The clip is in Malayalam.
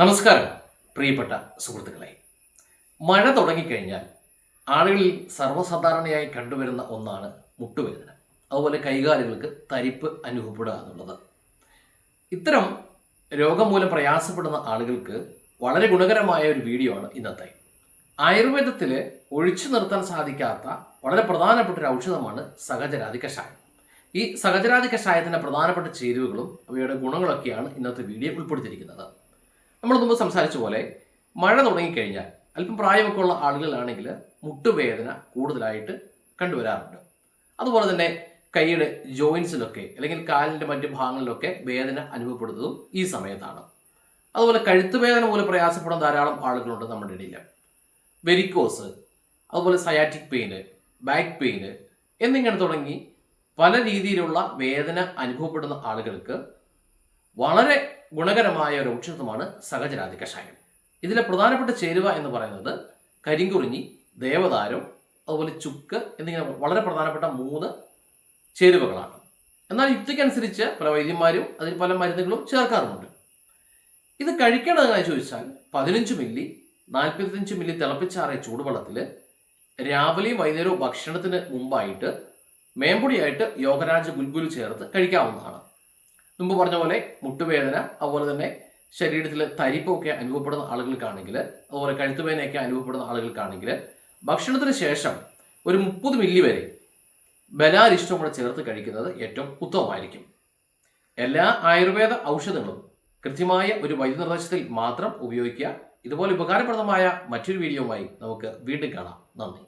നമസ്കാരം പ്രിയപ്പെട്ട സുഹൃത്തുക്കളെ. മഴ തുടങ്ങിക്കഴിഞ്ഞാൽ ആളുകളിൽ സർവ്വസാധാരണയായി കണ്ടുവരുന്ന ഒന്നാണ് മുട്ടുവേദന, അതുപോലെ കൈകാലുകൾക്ക് തരിപ്പ് അനുഭവപ്പെടുക എന്നുള്ളത്. ഇത്തരം രോഗം മൂലം പ്രയാസപ്പെടുന്ന ആളുകൾക്ക് വളരെ ഗുണകരമായ ഒരു വീഡിയോ ആണ് ഇന്നത്തെ. ആയുർവേദത്തിൽ ഒഴിച്ചു നിർത്താൻ സാധിക്കാത്ത വളരെ പ്രധാനപ്പെട്ട ഒരു ഔഷധമാണ് സഹചരാതി കഷായം. ഈ സഹചരാതി കഷായത്തിൻ്റെ പ്രധാനപ്പെട്ട ചേരുവകളും അവയുടെ ഗുണങ്ങളൊക്കെയാണ് ഇന്നത്തെ വീഡിയോ ഉൾപ്പെടുത്തിയിരിക്കുന്നത്. നമ്മൾ മുമ്പ് സംസാരിച്ച പോലെ മഴ തുടങ്ങിക്കഴിഞ്ഞാൽ അല്പം പ്രായമൊക്കെ ഉള്ള ആളുകളാണെങ്കിൽ മുട്ടുവേദന കൂടുതലായിട്ട് കണ്ടുവരാറുണ്ട്. അതുപോലെ തന്നെ കൈയുടെ ജോയിൻസിലൊക്കെ അല്ലെങ്കിൽ കാലിൻ്റെ മറ്റു ഭാഗങ്ങളിലൊക്കെ വേദന അനുഭവപ്പെടുന്നതും ഈ സമയത്താണ്. അതുപോലെ കഴുത്ത് വേദന മൂലം പ്രയാസപ്പെടുന്ന ധാരാളം ആളുകളുണ്ട് നമ്മുടെ ഇടയിൽ. വെരിക്കോസ്, അതുപോലെ സയാറ്റിക് പെയിന്, ബാക്ക് പെയിന് എന്നിങ്ങനെ തുടങ്ങി പല രീതിയിലുള്ള വേദന അനുഭവപ്പെടുന്ന ആളുകൾക്ക് വളരെ ഗുണകരമായ ഒരു ഔഷധമാണ് സഹചരാതി കഷായം. ഇതിലെ പ്രധാനപ്പെട്ട ചേരുവ എന്ന് പറയുന്നത് കരിങ്കുറിഞ്ഞി, ദേവദാരം, അതുപോലെ ചുക്ക് എന്നിങ്ങനെ വളരെ പ്രധാനപ്പെട്ട 3 ചേരുവകളാണ്. എന്നാൽ യുക്തിക്കനുസരിച്ച് പല വൈദ്യന്മാരും അതിൽ പല മരുന്നുകളും ചേർക്കാറുമുണ്ട്. ഇത് കഴിക്കേണ്ടതെന്ന് ചോദിച്ചാൽ 15 മില്ലി 45 മില്ലി തിളപ്പിച്ചാറിയ ചൂടുവെള്ളത്തിൽ രാവിലെയും വൈകുന്നേരവും ഭക്ഷണത്തിന് മുമ്പായിട്ട് മേമ്പൊടിയായിട്ട് യോഗരാജ ഗുൽഗുൽ ചേർത്ത് കഴിക്കാവുന്നതാണ്. മുമ്പ് പറഞ്ഞ പോലെ മുട്ടുവേദന, അതുപോലെ തന്നെ ശരീരത്തിൽ തരിപ്പൊക്കെ അനുഭവപ്പെടുന്ന ആളുകൾക്കാണെങ്കിൽ, അതുപോലെ കഴുത്തുവേദനയൊക്കെ അനുഭവപ്പെടുന്ന ആളുകൾക്കാണെങ്കിൽ ഭക്ഷണത്തിന് ശേഷം ഒരു 30 മില്ലി വരെ ബലാരിഷ്ടം കൂടെ ചേർത്ത് കഴിക്കുന്നത് ഏറ്റവും ഉത്തമമായിരിക്കും. എല്ലാ ആയുർവേദ ഔഷധങ്ങളും കൃത്യമായ ഒരു വൈദ്യനിർദ്ദേശത്തിൽ മാത്രം ഉപയോഗിക്കുക. ഇതുപോലെ ഉപകാരപ്രദമായ മറ്റൊരു വീഡിയോയുമായി നമുക്ക് വീണ്ടും കാണാം. നന്ദി.